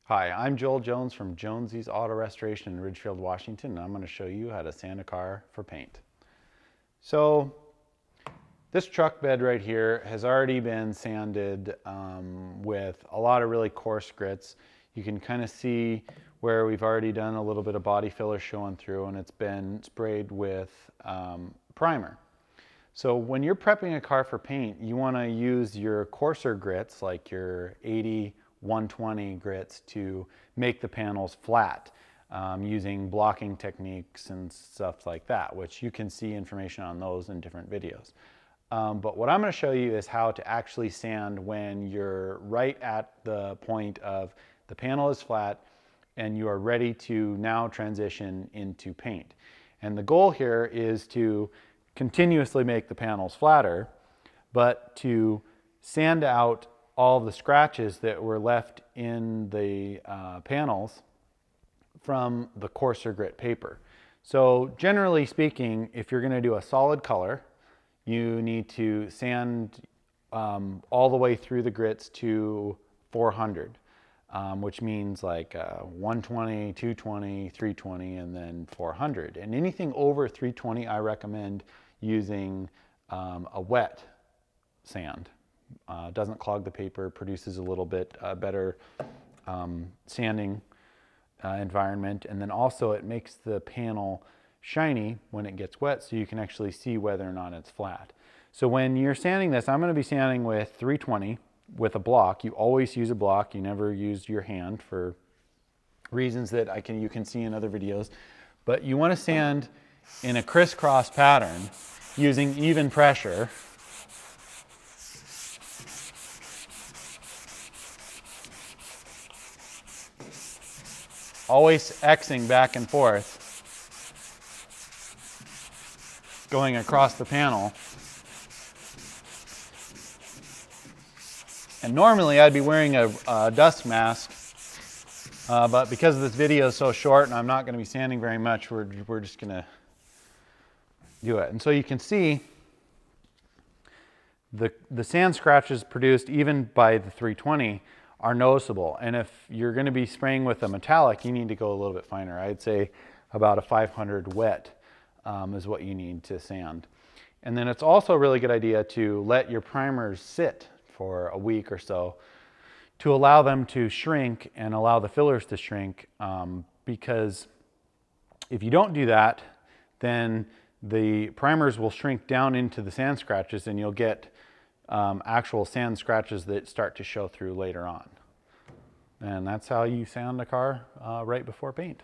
Hi, I'm Joel Jones from Jonesy's Auto Restoration in Ridgefield, Washington, and I'm going to show you how to sand a car for paint. So this truck bed right here has already been sanded with a lot of really coarse grits. You can kind of see where we've already done a little bit of body filler showing through, and it's been sprayed with primer. So when you're prepping a car for paint, you want to use your coarser grits like your 80-120 grits to make the panels flat using blocking techniques and stuff like that, which you can see information on those in different videos. But what I'm going to show you is how to actually sand when you're right at the point of the panel is flat and you are ready to now transition into paint. And the goal here is to continuously make the panels flatter, but to sand out all the scratches that were left in the panels from the coarser grit paper. So generally speaking, if you're going to do a solid color, you need to sand all the way through the grits to 400, which means like 120, 220, 320, and then 400. And anything over 320, I recommend using a wet sand. Doesn't clog the paper, produces a little bit better sanding environment, and then also it makes the panel shiny when it gets wet, so you can actually see whether or not it's flat. So when you're sanding this, I'm going to be sanding with 320 with a block. You always use a block. You never use your hand for reasons that you can see in other videos. But you want to sand in a crisscross pattern using even pressure. Always Xing back and forth, going across the panel. And normally I'd be wearing a dust mask, but because this video is so short and I'm not going to be sanding very much, we're just going to do it. And so you can see the sand scratches produced even by the 320 are noticeable. And if you're going to be spraying with a metallic, you need to go a little bit finer. I'd say about a 500 wet is what you need to sand. And then it's also a really good idea to let your primers sit for a week or so to allow them to shrink and allow the fillers to shrink, because if you don't do that, then the primers will shrink down into the sand scratches and you'll get actual sand scratches that start to show through later on. And that's how you sand a car right before paint.